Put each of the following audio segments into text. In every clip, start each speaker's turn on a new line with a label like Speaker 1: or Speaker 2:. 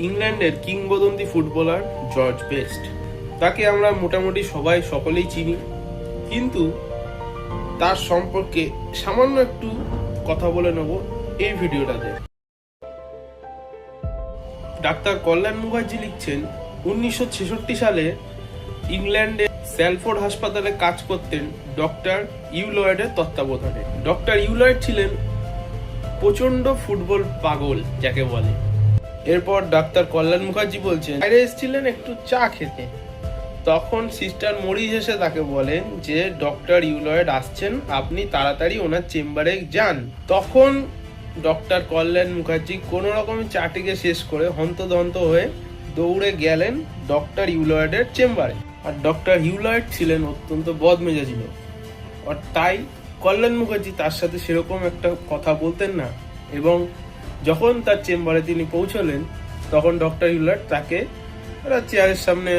Speaker 1: ইংল্যান্ডের কিংবদন্তি footballer George best. তাকে আমরা মোটামুটি সকলেই চিনি, কিন্তু তার সম্পর্কে সামান্য একটু কথা বলে নেব এই ভিডিওটাতে। ডাক্তার কল্যাণ মুখার্জি লিখছেন, 1966 সালে ইংল্যান্ডে স্যালফোর্ড হাসপাতালে কাজ করতেন ডক্টর ইউলয়েডের তত্ত্বাবধানে। ডক্টর ইউলয়েড ছিলেন প্রচন্ড ফুটবল পাগল যাকে বলে। এরপর ডাক্তার কল্যাণ মুখার্জি বলছেন, বাইরে এসেছিলেন একটু চা খেতে। তখন সিস্টার মরিস এসে তাকে বলেন যে ডক্টর ইউলয়েড আসছেন, আপনি তাড়াতাড়ি ওনার চেম্বারে যান। তখন ডক্টর কল্যাণ মুখার্জি কোনো রকম চাটিকে শেষ করে হন্তদন্ত হয়ে দৌড়ে গেলেন ডক্টর ইউলয়েডের চেম্বারে। আর ডক্টর ইউলয়েড ছিলেন অত্যন্ত বদমেজাজি লোক, আর তাই কল্যাণ মুখার্জি তার সাথে সেরকম একটা কথা বলতেন না। এবং যখন তার চেম্বারে তিনি পৌঁছলেন, তখন ডক্টর ইউলয়েড তাকে চেয়ারের সামনে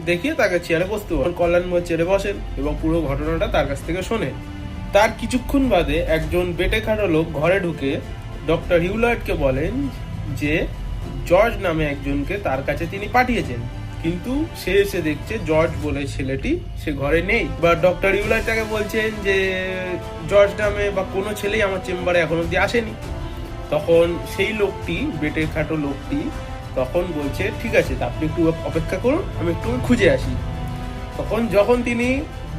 Speaker 1: দেখিয়ে তাকে চেয়ারে বসতে বলেন। কল্যাণ মুখার্জি চেয়ারে বসেন এবং পুরো ঘটনাটা তার কাছ থেকে শোনেন। তার কিছুক্ষণ বাদে একজন বেটে খাটো লোক ঘরে ঢুকে ডক্টর ইউলয়েডকে বলেন যে জর্জ নামে একজনকে তার কাছে তিনি পাঠিয়েছেন, কিন্তু সে এসে দেখছে জর্জ বলে ছেলেটি সে ঘরে নেই। বা ডক্টর ইউলয়েড তাকে বলছেন যে জর্জ নামে বা কোনো ছেলেই আমার চেম্বারে এখন অব্দি আসেনি। তখন সেই লোকটি, বেটে খাটো লোকটি তখন বলছে, ঠিক আছে, আপনি একটু অপেক্ষা করুন, আমি একটু খুঁজে আসি। তখন যখন তিনি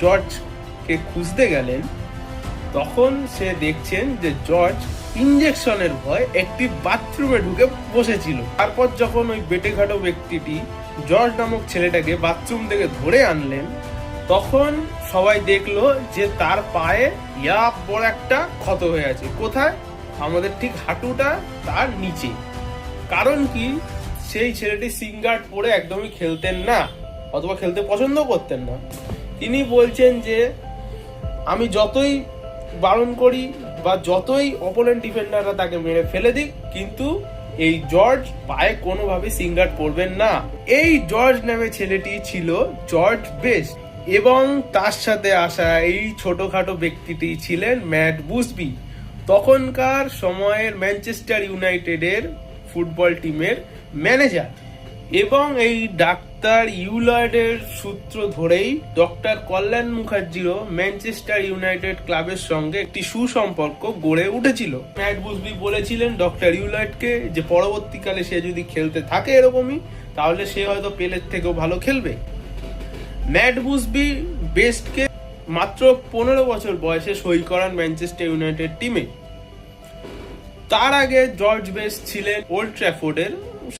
Speaker 1: জর্জকে খুঁজতে গেলেন, তখন সে দেখছেন যে জর্জ ইনজেকশনের ভয় একটি বাথরুমে ঢুকে বসেছিল। তারপর যখন ওই বেটে খাটো ব্যক্তিটি জর্জ নামক ছেলেটাকে বাথরুম থেকে ধরে আনলেন, তখন সবাই দেখলো যে তার পায়ে বড় একটা ক্ষত হয়ে আছে। কোথায়? আমাদের ঠিক হাঁটুটা তার নিচে। কারণ কি, সেই ছেলেটি সিঙ্গার্ড পরে একদমই খেলতেন না, অথবা খেলতে পছন্দ করতেন না। তিনি বলছেন যে আমি যতই বারণ করি বা যতই অপোনেন্ট ডিফেন্ডাররা তাকে মেরে ফেলে দিক, কিন্তু এই জর্জ পায়ে কোনোভাবে সিঙ্গার্ড পরবেন না। এই জর্জ নামে ছেলেটি ছিল জর্জ বেস্ট, এবং তার সাথে আসা এই ছোটখাটো ব্যক্তিটি ছিলেন ম্যাট বুসবি, তখনকার সময়ের ম্যানচেস্টার ইউনাইটেডের ফুটবল টিমের ম্যানেজার। এবং এই ডাক্তার ইউলয়েডের সূত্র ধরেই ডক্টর কল্যাণ মুখার্জিরও ম্যানচেস্টার ইউনাইটেড ক্লাবের সঙ্গে একটি সুসম্পর্ক গড়ে উঠেছিল। ম্যাট বুসবি বলেছিলেন ডক্টর ইউলয়েডকে যে পরবর্তীকালে সে যদি খেলতে থাকে এরকমই, তাহলে সে হয়তো পেলের থেকেও ভালো খেলবে। ম্যাট বুসবি বেস্টকে মাত্র 15 বছর বয়সে সই করান ম্যানচেস্টার ইউনাইটেড টিমে। তার আগে জর্জ বেস্ট ছিলেন ওল্ড ট্র্যাফোর্ডের